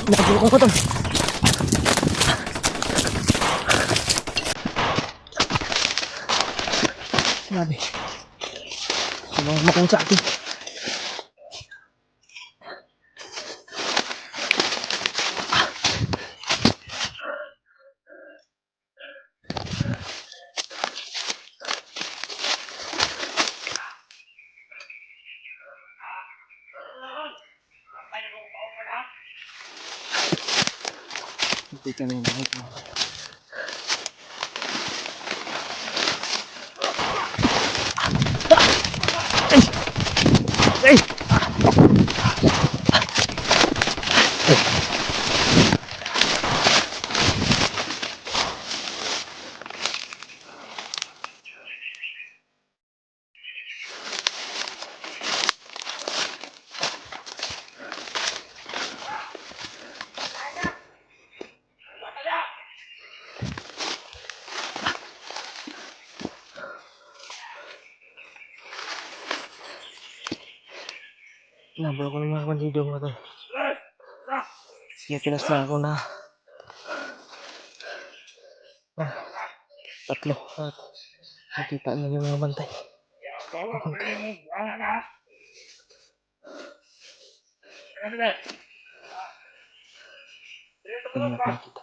Nagulong ko to. Grabe. Sumama kong sa akin. Hindi ka na yung nakita mo. Ay! Nabro ko ng mga bandido mo to. Sige, pinas na ako na. Tatlo. At nakita na yung mga bantay. Hindi na nakita.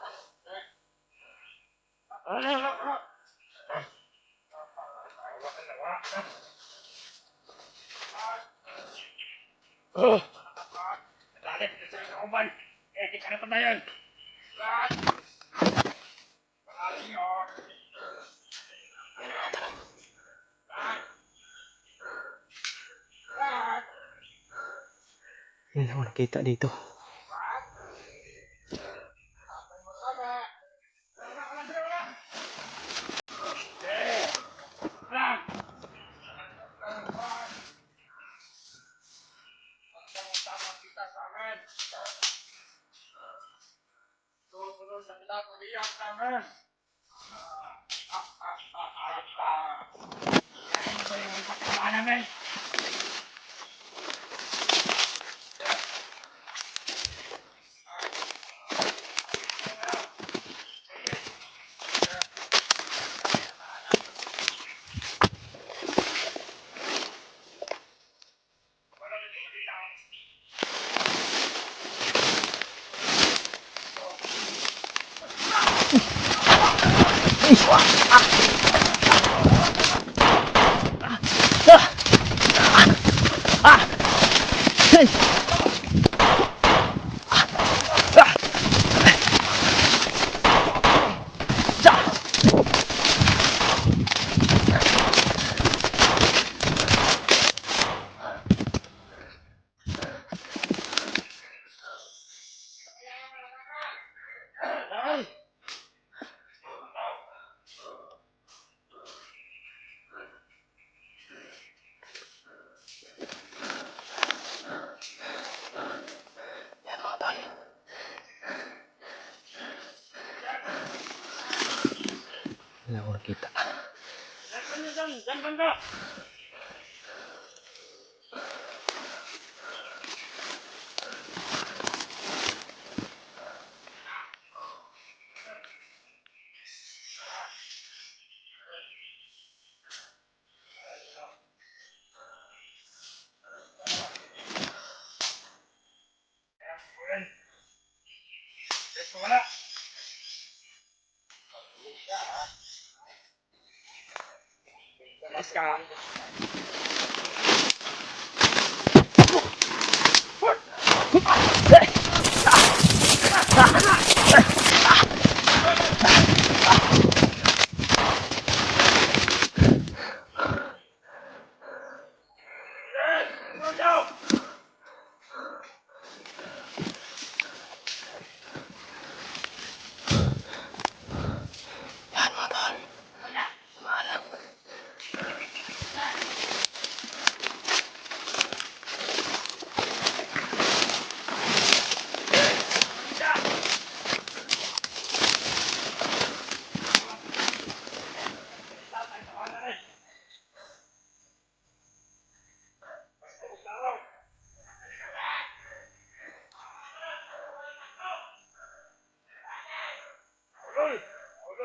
Hindi na ako nakita dito. Wala akong nakita.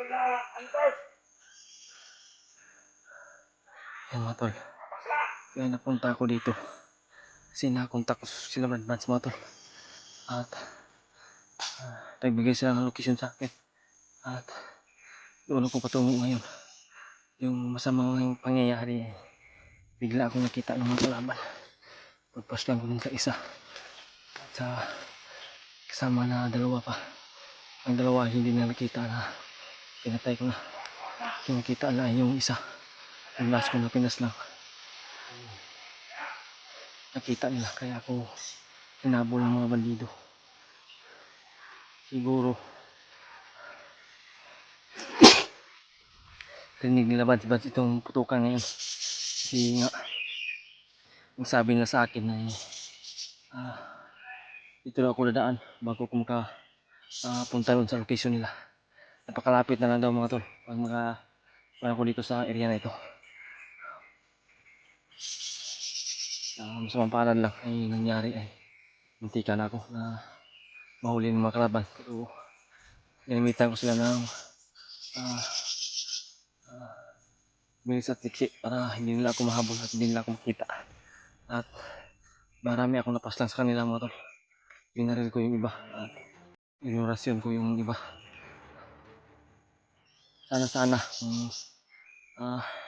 Yan mga tol. Kaya napunta ako dito. Kasi nakontak ko sila Brad Buds mga tol. At nagbigay sila ng location sa akin. At doon ako patungo ngayon. Yung masamang pangyayari, bigla akong nakita ng mga kalaban. Pagpas lang ko dun sa isa. At sa kasama na dalawa pa. Ang dalawa hindi na nakita na pinatay ko na. Yung nakita na yung isa. Yung last ko na pinas lang. Nakita nila kaya ako hinabol ng mga bandido. Siguro rinig nila Buds itong putukan ngayon. Kasi nga ang sabi nila sa akin ay dito na ako dadaan bago ko punta doon sa location nila. Napakalapit na lang daw mga tol pag ako dito sa area na ito. Masamang palad lang ay nangyari ay muntikan ako na mahuli ng mga kalaban. Pero ginamitan ko sila ng bilis at tiksi para hindi nila ako mahabol at hindi nila ako makita. At marami akong napaslang sa kanila mga tol. Binaril ko yung iba at ignorasyon ko yung iba. Sana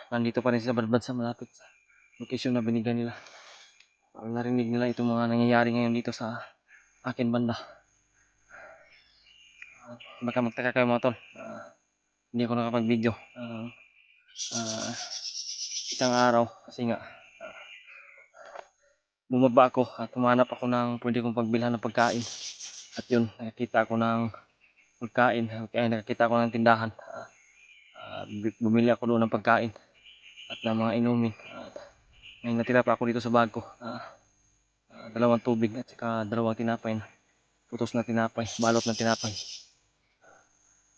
nandito pa rin sila Brad Buds sa malapit sa location na binigay nila. Pag narinig nila itong mga nangyayari ngayon dito sa akin banda, baka magtaka kayo mga tol. Hindi ako nakapag-video isang araw kasi nga bumaba ako at humanap ako ng pwede kong pagbilhan ng pagkain. At yun, nakakita ako ng pagkain, nakakita ako ng tindahan. Bumili ako doon ng pagkain at ng mga inumin. May natira pa ako dito sa bag ko. Dalawang tubig at saka dalawang tinapay na putos na tinapay, balot na tinapay.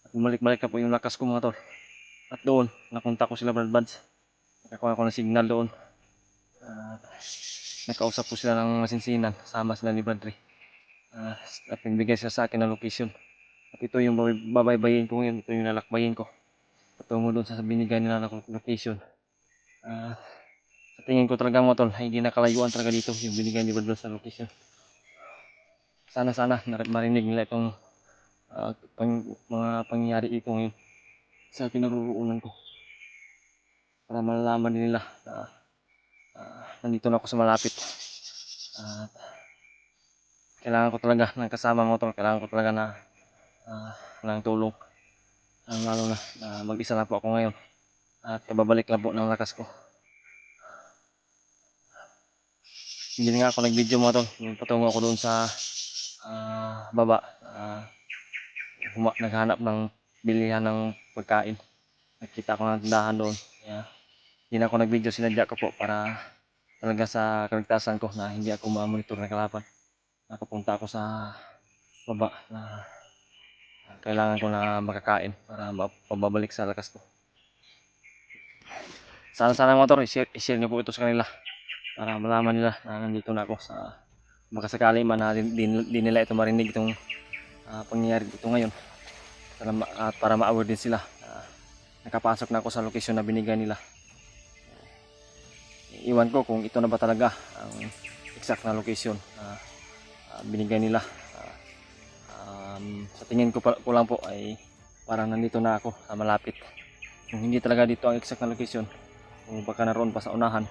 At bumalik-balik na po yung lakas ko mga tol. At doon, nakunta ko sila Brad Buds. Nakakuha ko ng signal doon. Nakausap ko sila ng masinsinan, sama sila ni Bradley. At nagbigay sila sa akin ng location. At ito yung babaybayin ko ngayon, ito yung lalakbayin ko patungo doon sa binigay nila ng location. Sa tingin ko talaga mga tol, hindi nakalayuan talaga dito yung binigay ni Bradley sa location. Sana marinig nila itong mga pangyayari ito ngayon sa kinaroroonan ko. Para malalaman din nila na nandito na ako sa malapit. At kailangan ko talaga ng kasama mo tol, kailangan ko talaga na ng tulong. Lalo na mag-isa na po ako ngayon at kababalik lang po ng lakas ko. Hindi nga ako nag-video mga tol, patungo ako doon sa baba. Naghanap ng bilihan ng pagkain. Nakita ko ng tindahan doon. Hindi na ako nag-video, sinadya ko po para talaga sa kaligtasan ko na hindi ako ma-monitor ng kalaban. Nakapunta ako sa baba na kailangan ko na makakain para mapabalik sa lakas ko. Sana mga tol, i-share nyo po ito sa kanila para malaman nila na nandito na ako sa baka sakali man na di nila ito marinig itong pangyayari dito ngayon at para ma-aware din sila nakapasok na ako sa location na binigay nila. Iwan ko kung ito na ba talaga ang exact na location binigay nila. Sa tingin ko lang po ay parang nandito na ako sa malapit. Kung hindi talaga dito ang exact na location, kung baka naroon pa sa unahan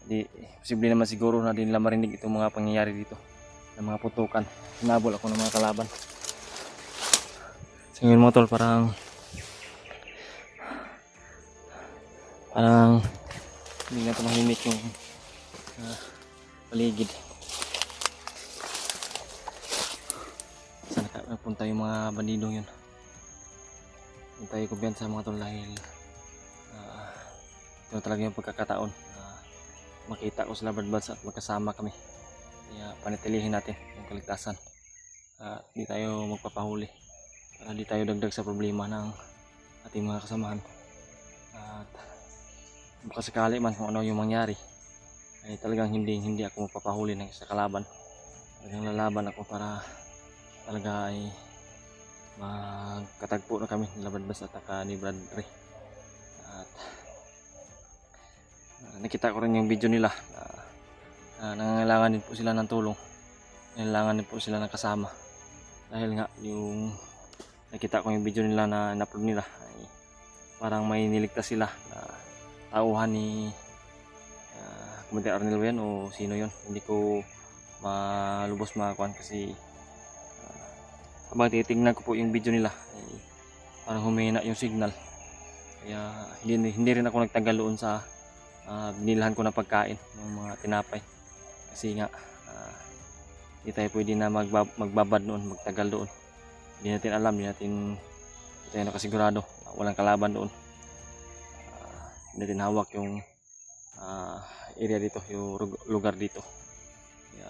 di posible naman siguro na din nila marinig itong mga pangyayari dito ng mga putukan. Hinabol ako ng mga kalaban. Sa ngayon mga tol, parang hindi na tumahimik yung paligid. Saan nagpunta yung mga bandidong yun? Hintay ko biyan sa mga tol dahil ito talaga yung pagkakataon makita ko sila Brad Buds at magkasama kami. Kaya panatilihin natin yung kaligtasan. Di tayo magpapahuli para di tayo dagdag sa problema ng ating mga kasamahan. At baka sakali man kung ano yung mangyari ay talagang hindi ako magpapahuli ng sa kalaban. Talagang lalaban ako para talaga ay magkatagpo na kami ni Brad Bads at ni Brad Ray. At nakita ko rin yung video nila na nangangailangan din po sila ng tulong, nangangailangan din po sila ng kasama, dahil nga yung nakita ko yung video nila na in-upload nila ay parang may niligtas sila na tauhan ni Commander Arnel yan o sino yon, hindi ko malubos makakuan kasi habang titingnan ko po yung video nila ay parang humina yung signal, kaya hindi rin ako nagtagal doon sa binilahan ko na pagkain ng mga tinapay kasi nga hindi tayo pwede na magbabad noon, magtagal doon, hindi natin alam, hindi tayo nakasigurado, walang kalaban doon, hindi natin hawak yung area dito, yung lugar dito, kaya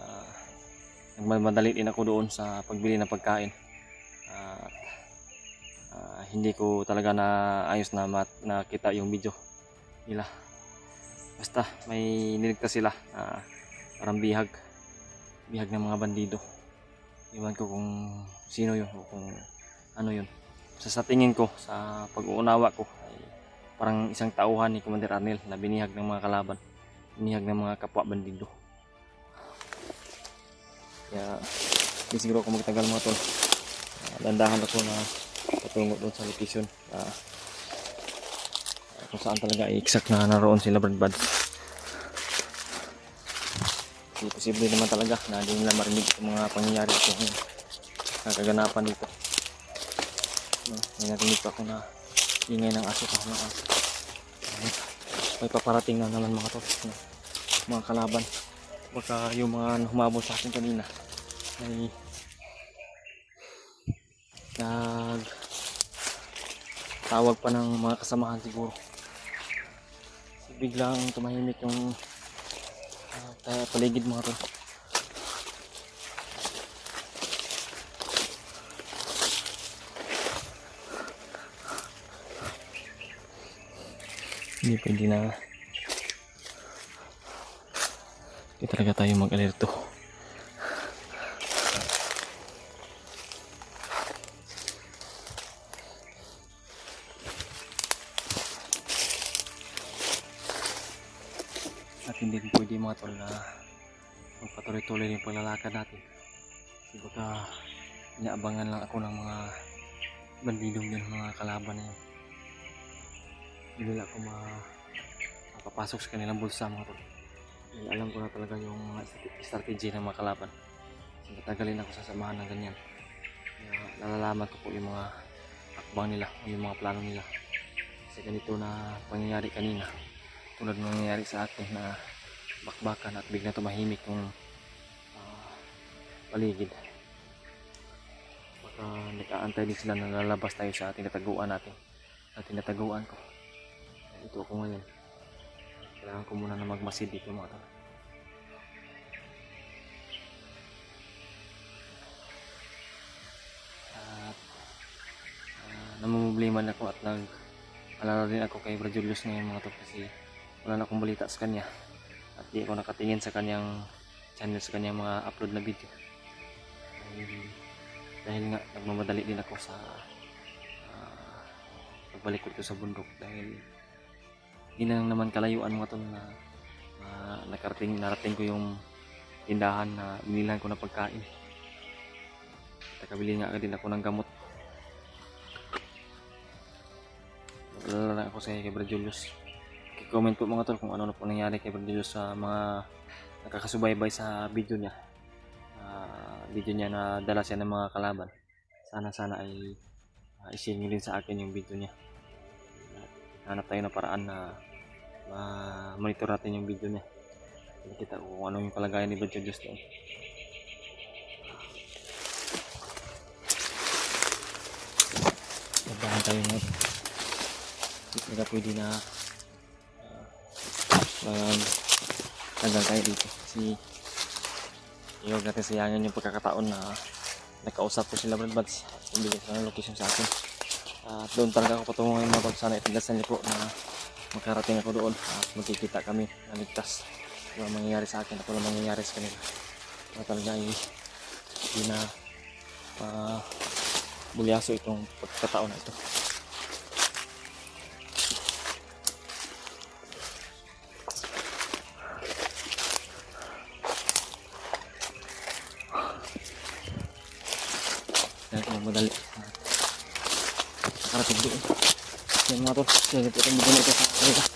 nagmamadali din ako doon sa pagbili ng pagkain. Hindi ko talaga na ayos na nakita yung video nila, basta may niligtas sila, parang bihag ng mga bandido, iwan ko kung sino yun o kung ano yun. Sa tingin ko, sa pag-uunawa ko ay parang isang tauhan ni Commander Arnel na binihag ng mga kalaban, binihag ng mga kapwa bandido. Kaya hindi siguro ako magtagal mga tol, dandahan ako na patungo doon sa location kung saan talaga exact na naroon sila Brad Bads. Hindi posible naman talaga na hindi nila marinig yung mga pangyayari itong kaganapan dito. May narinig pa ako na ingay ng aso pa ng aso. May paparating na naman mga tol, mga kalaban. Baka yung mga humabol sa akin kanina ay tawag pa ng mga kasamahan siguro. So, biglang tumahimik yung paligid mga tol. Hindi pwede na hindi talaga tayo mag-alerto. At hindi rin pwede mga tol na magpatuloy-tuloy yung paglalakad natin kasi baka inaabangan lang ako ng mga bandidong yun, mga kalaban na yun. Hindi nila ako mapapasok sa kanilang bulsa mga tol. Alam ko na talaga yung mga strategy ng mga kalaban, so matagalin ako sasamahan ng ganyan. Nalalaman ko po yung mga akbang nila o yung mga plano nila, kasi ganito na pangyayari kanina, tulad ng nangyayari sa atin na bakbakan at bigla tumahimik yung paligid. Baka nag-aantay din sila na lalabas tayo sa tinataguan natin, sa tinataguan ko. Ito ako ngayon, kailangan ko muna na magmasid dito mga tol. At namumbliman ako at nag-alala din ako kay Brad Julius ngayon mga tol, kasi wala na akong balita sa kanya at di ako nakatingin sa kanyang channel, sa kanyang mga upload na video, dahil nga nagmamadali din ako sa pagbalik ko dito sa bundok, dahil hindi na naman kalayuan mga tol na narating ko yung tindahan na binilan ko na pagkain. Nakabili nga din ako ng gamot. Wala na ako sa kay Brad Julius. I-comment po mga tol kung ano na po nangyari kay Brad Julius sa mga nakakasubaybay sa video niya. Video niya na dala siya ng mga kalaban. Sana ay i-share nyo din sa akin yung video niya. Hanap tayo ng paraan na monitor natin yung video niya. Kita ko kung ano yung kalagayan ni Brad Julius doon. Nagdahan tayo nga. Hindi talaga pwede na tagal tayo dito. Kasi huwag natin sayangin yung pagkakataon na nakausap ko sila Brad Bads. Bumili sila ng location sa akin. At doon talaga ako patungo ngayon mga tol. Sana itigasan niyo po na makarating ako doon at magkikita kami na ligtas. Walang mangyayari sa akin at walang mangyayari sa kanila. Talaga hindi na bulyaso itong pagkataon na ito. Kaya ito madali nakarating doon. Yan mga tol, kaya ito itong bigyan ito sa kanila.